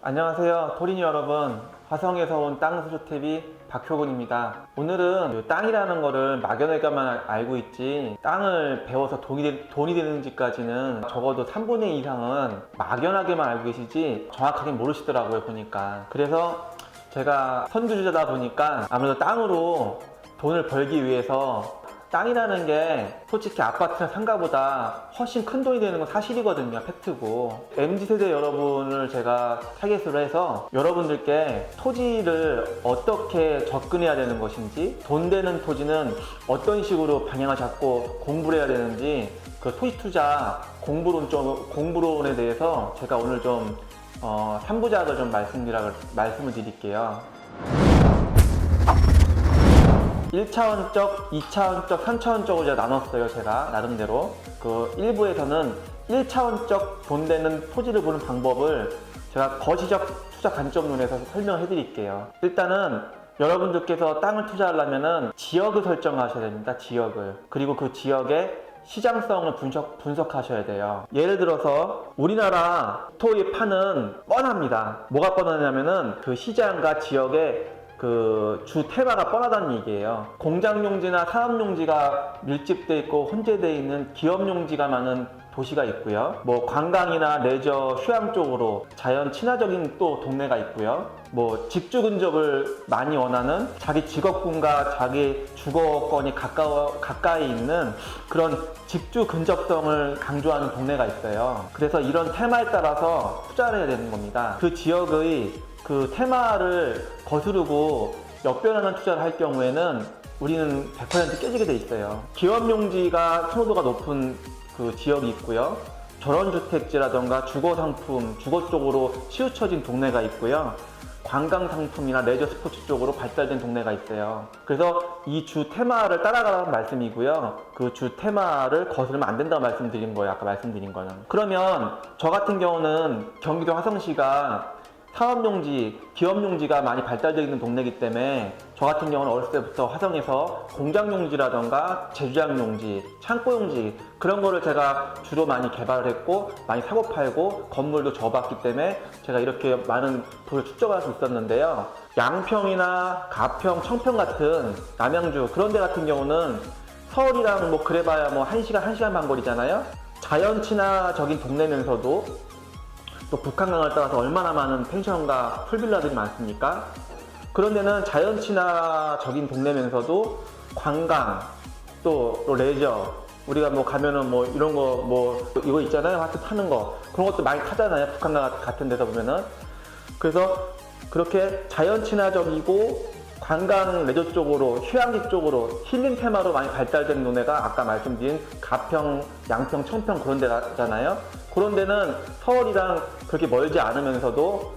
안녕하세요 토린이 여러분, 화성에서 온 땅수조TV 박효근입니다. 오늘은 땅이라는 거를 막연하게만 알고 있지 땅을 배워서 돈이 되는지까지는 적어도 3분의 2 이상은 막연하게만 알고 계시지 정확하게 모르시더라고요 보니까. 그래서 제가 선두주자다 보니까 아무래도 땅으로 돈을 벌기 위해서, 땅이라는 게 솔직히 아파트나 상가보다 훨씬 큰 돈이 되는 건 사실이거든요. 팩트고. MZ세대 여러분을 제가 타겟으로 해서 여러분들께 토지를 어떻게 접근해야 되는 것인지, 돈 되는 토지는 어떤 식으로 방향을 잡고 공부를 해야 되는지, 그 토지 투자 공부론에 대해서 제가 오늘 좀 3부작을 좀 말씀을 드릴게요. 1차원적, 2차원적, 3차원적으로 제가 나눴어요. 제가 나름대로. 그 1부에서는 1차원적 돈 되는 토지를 보는 방법을 제가 거시적 투자 관점론에서 설명해 드릴게요. 일단은 여러분들께서 땅을 투자하려면은 지역을 설정하셔야 됩니다. 지역을. 그리고 그 지역의 시장성을 분석하셔야 돼요. 예를 들어서 우리나라 토의 판은 뻔합니다. 뭐가 뻔하냐면은 그 시장과 지역의 그 주 테마가 뻔하다는 얘기예요. 공장용지나 사업용지가 밀집되어 있고 혼재되어 있는 기업용지가 많은 도시가 있고요. 뭐 관광이나 레저, 휴양 쪽으로 자연 친화적인 또 동네가 있고요. 뭐 집주 근접을 많이 원하는, 자기 직업군과 자기 주거권이 가까이 있는 그런 집주 근접성을 강조하는 동네가 있어요. 그래서 이런 테마에 따라서 투자를 해야 되는 겁니다. 그 지역의 그 테마를 거스르고 역변하는 투자를 할 경우에는 우리는 100% 깨지게 돼 있어요. 기업용지가 선호도가 높은 그 지역이 있고요. 전원주택지라던가 주거상품, 주거 쪽으로 치우쳐진 동네가 있고요. 관광상품이나 레저 스포츠 쪽으로 발달된 동네가 있어요. 그래서 이 주 테마를 따라가라는 말씀이고요. 그 주 테마를 거스르면 안 된다고 말씀드린 거예요. 아까 말씀드린 거는. 그러면 저 같은 경우는 경기도 화성시가 사업용지, 기업용지가 많이 발달되어 있는 동네이기 때문에 저 같은 경우는 어렸을 때부터 화성에서 공장용지라던가 제조장용지, 창고용지 그런 거를 제가 주로 많이 개발을 했고 많이 사고 팔고 건물도 접었기 때문에 제가 이렇게 많은 돈을 축적할 수 있었는데요. 양평이나 가평, 청평 같은 남양주 그런 데 같은 경우는 서울이랑 뭐 그래봐야 뭐 1시간, 1시간 반 거리잖아요. 자연 친화적인 동네면서도 또 북한강을 따라서 얼마나 많은 펜션과 풀빌라들이 많습니까? 그런 데는 자연 친화적인 동네면서도 관광, 또 레저, 우리가 뭐 가면은 뭐 이런 거 뭐 이거 있잖아요. 하트 타는 거. 그런 것도 많이 타잖아요. 북한강 같은 데서 보면은. 그래서 그렇게 자연 친화적이고 관광 레저 쪽으로, 휴양지 쪽으로 힐링 테마로 많이 발달된 동네가 아까 말씀드린 가평, 양평, 청평 그런 데잖아요. 그런 데는 서울이랑 그렇게 멀지 않으면서도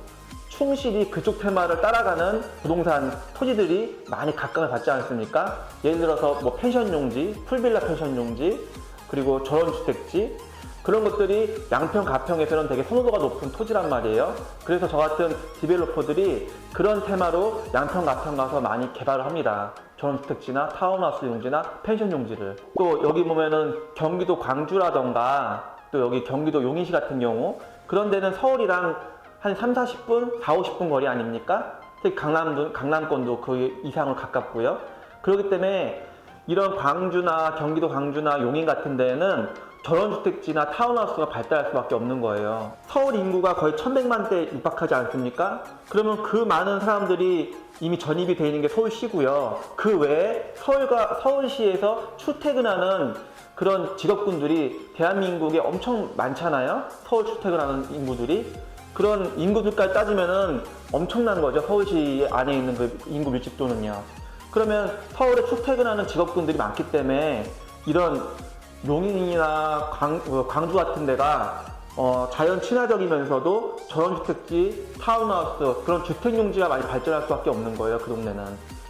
충실히 그쪽 테마를 따라가는 부동산 토지들이 많이 각광을 받지 않습니까? 예를 들어서 뭐 펜션용지, 풀빌라 펜션용지, 그리고 전원주택지 그런 것들이 양평, 가평에서는 되게 선호도가 높은 토지란 말이에요. 그래서 저 같은 디벨로퍼들이 그런 테마로 양평, 가평 가서 많이 개발을 합니다. 전원주택지나 타운하우스 용지나 펜션 용지를. 또 여기 보면은 경기도 광주라던가 또 여기 경기도 용인시 같은 경우 그런 데는 서울이랑 한 3, 40분, 4, 50분 거리 아닙니까? 특히 강남권도 그 이상으로 가깝고요. 그렇기 때문에 이런 광주나 경기도 광주나 용인 같은 데에는 전원주택지나 타운하우스가 발달할 수밖에 없는 거예요. 서울 인구가 거의 1100만대 육박하지 않습니까? 그러면 그 많은 사람들이 이미 전입이 되어 있는 게 서울시고요. 그 외에 서울시에서 출퇴근하는 그런 직업군들이 대한민국에 엄청 많잖아요. 서울 출퇴근하는 인구들이. 그런 인구들까지 따지면은 엄청난 거죠. 서울시 안에 있는 그 인구 밀집도는요. 그러면 서울에 출퇴근하는 직업군들이 많기 때문에 이런 용인이나 광주 같은 데가 자연 친화적이면서도 전원주택지, 타운하우스 그런 주택용지가 많이 발전할 수밖에 없는 거예요. 그 동네는.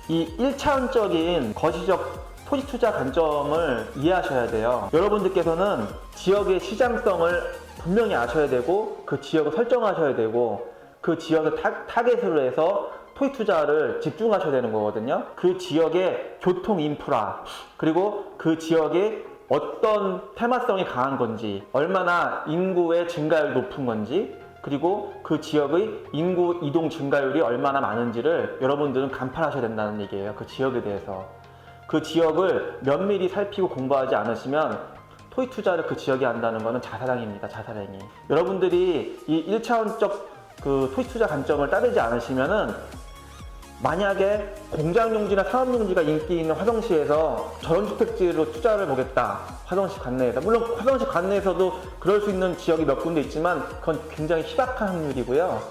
이 1차원적인 거시적 토지 투자 관점을 이해하셔야 돼요. 여러분들께서는 지역의 시장성을 분명히 아셔야 되고 그 지역을 설정하셔야 되고 그 지역을 타겟으로 해서 토지 투자를 집중하셔야 되는 거거든요. 그 지역의 교통 인프라, 그리고 그 지역의 어떤 테마성이 강한 건지, 얼마나 인구의 증가율이 높은 건지, 그리고 그 지역의 인구 이동 증가율이 얼마나 많은지를 여러분들은 간파하셔야 된다는 얘기예요. 그 지역에 대해서. 그 지역을 면밀히 살피고 공부하지 않으시면 토지 투자를 그 지역에 한다는 것은 자살행위입니다. 자살행위. 여러분들이 이 1차원적 그 토지 투자 관점을 따르지 않으시면은 만약에 공장용지나 산업용지가 인기 있는 화성시에서 전원주택지로 투자를 보겠다. 화성시 관내에서. 물론 화성시 관내에서도 그럴 수 있는 지역이 몇 군데 있지만 그건 굉장히 희박한 확률이고요.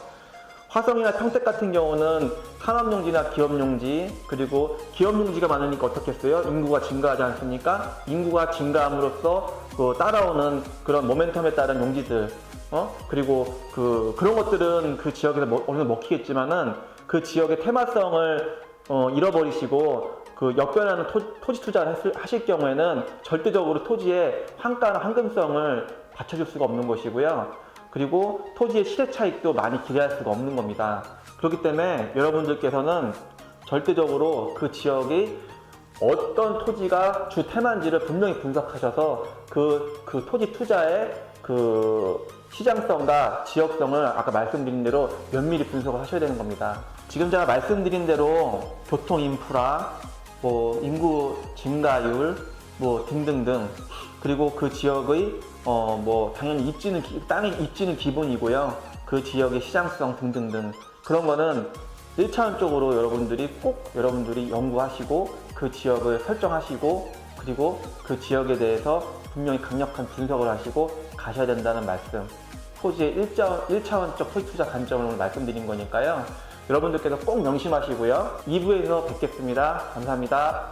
화성이나 평택 같은 경우는 산업용지나 기업용지, 그리고 기업용지가 많으니까 어떻겠어요? 인구가 증가하지 않습니까? 인구가 증가함으로써 그 따라오는 그런 모멘텀에 따른 용지들, 그리고 그런 것들은 그 지역에서 어느 정도 먹히겠지만은 그 지역의 테마성을 잃어버리시고 그 역변하는 토지 투자를 하실 경우에는 절대적으로 토지의 환가나 황금성을 받쳐줄 수가 없는 것이고요. 그리고 토지의 시세 차익도 많이 기대할 수가 없는 겁니다. 그렇기 때문에 여러분들께서는 절대적으로 그 지역이 어떤 토지가 주 테마인지를 분명히 분석하셔서 그 토지 투자의 그 시장성과 지역성을 아까 말씀드린 대로 면밀히 분석을 하셔야 되는 겁니다. 지금 제가 말씀드린 대로 교통 인프라, 뭐 인구 증가율, 뭐 등등등, 그리고 그 지역의 뭐 당연히 땅의 입지는 기본이고요. 그 지역의 시장성 등등등, 그런 거는 1차원적으로 여러분들이 연구하시고 그 지역을 설정하시고, 그리고 그 지역에 대해서 분명히 강력한 분석을 하시고 가셔야 된다는 말씀. 토지의 1차원적 토지 투자 관점을 오늘 말씀드린 거니까요. 여러분들께서 꼭 명심하시고요. 2부에서 뵙겠습니다. 감사합니다.